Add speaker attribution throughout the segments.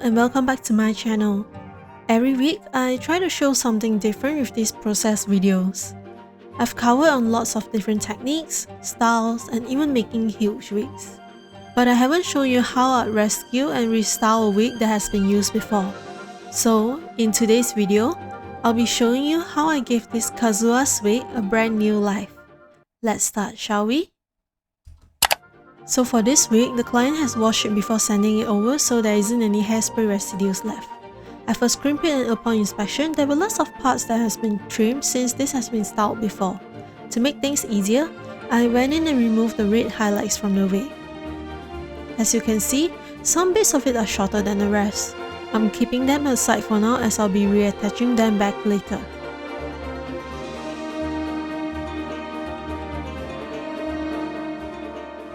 Speaker 1: and welcome back to my channel. Every week, I try to show something different with these process videos. I've covered on lots of different techniques, styles, and even making huge wigs. But I haven't shown you how I rescue and restyle a wig that has been used before. So, in today's video, I'll be showing you how I gave this kazuha wig a brand new life. Let's start, shall we? So for this wig, the client has washed it before sending it over so there isn't any hairspray residues left. I first crimped it, and upon inspection, there were lots of parts that has been trimmed since this has been styled before. To make things easier, I went in and removed the red highlights from the wig. As you can see, some bits of it are shorter than the rest. I'm keeping them aside for now as I'll be reattaching them back later.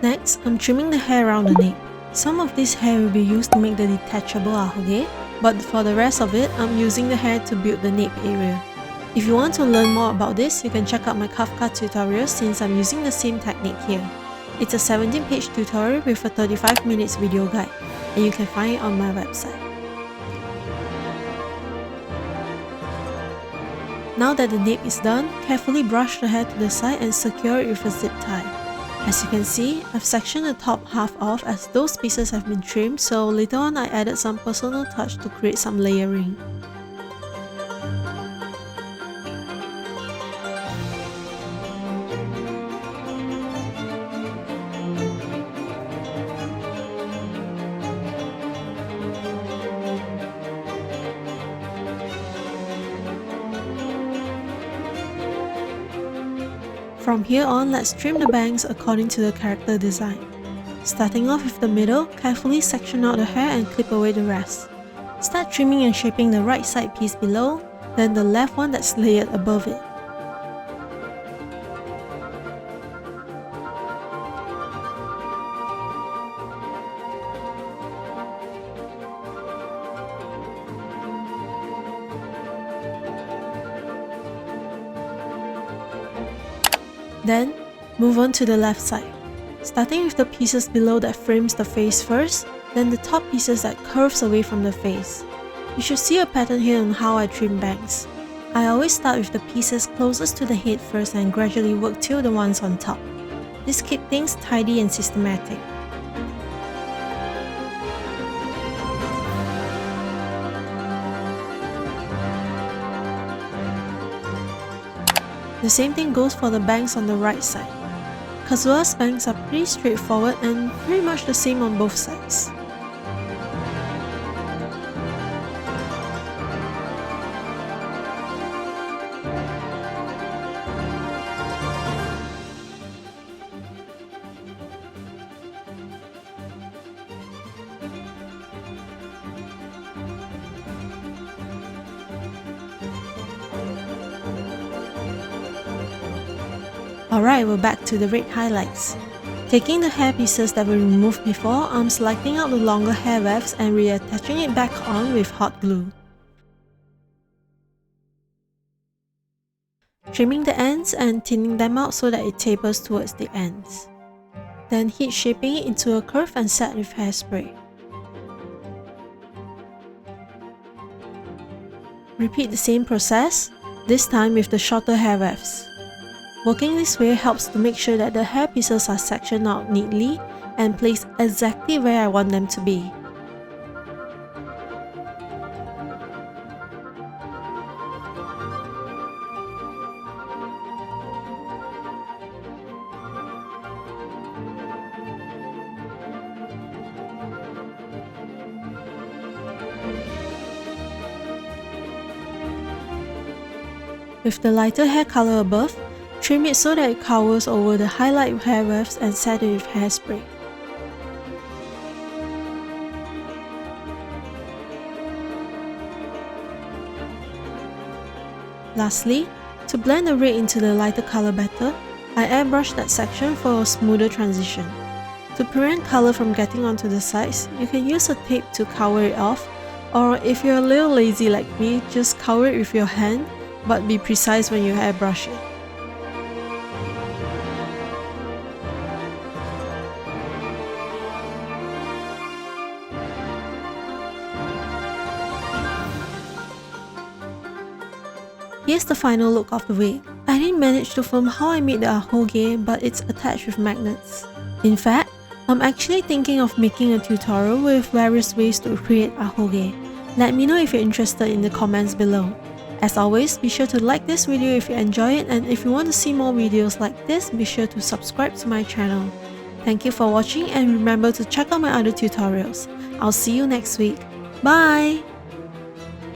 Speaker 1: Next, I'm trimming the hair around the nape. Some of this hair will be used to make the detachable ahoge, but for the rest of it, I'm using the hair to build the nape area. If you want to learn more about this, you can check out my Kafka tutorial since I'm using the same technique here. It's a 17-page tutorial with a 35 minutes video guide, and you can find it on my website. Now that the nape is done, carefully brush the hair to the side and secure it with a zip tie. As you can see, I've sectioned the top half off as those pieces have been trimmed, so later on I added some personal touch to create some layering. From here on, let's trim the bangs according to the character design. Starting off with the middle, carefully section out the hair and clip away the rest. Start trimming and shaping the right side piece below, then the left one that's layered above it. Then, move on to the left side. Starting with the pieces below that frames the face first, then the top pieces that curves away from the face. You should see a pattern here on how I trim bangs. I always start with the pieces closest to the head first and gradually work till the ones on top. This keeps things tidy and systematic. The same thing goes for the bangs on the right side. Kazuha's bangs are pretty straightforward and pretty much the same on both sides. Alright, we're back to the red highlights. Taking the hair pieces that were removed before, I'm selecting out the longer hair wefts and reattaching it back on with hot glue. Trimming the ends and thinning them out so that it tapers towards the ends. Then heat shaping it into a curve and set with hairspray. Repeat the same process, this time with the shorter hair wefts. Working this way helps to make sure that the hair pieces are sectioned out neatly and placed exactly where I want them to be. With the lighter hair color above, trim it so that it covers over the highlight hair wefts and set it with hairspray. Lastly, to blend the red into the lighter color better, I airbrush that section for a smoother transition. To prevent color from getting onto the sides, you can use a tape to cover it off, or if you're a little lazy like me, just cover it with your hand, but be precise when you airbrush it. Here's the final look of the wig. I didn't manage to film how I made the ahoge, but it's attached with magnets. In fact, I'm actually thinking of making a tutorial with various ways to create ahoge. Let me know if you're interested in the comments below. As always, be sure to like this video if you enjoy it, and if you want to see more videos like this, be sure to subscribe to my channel. Thank you for watching, and remember to check out my other tutorials. I'll see you next week. Bye!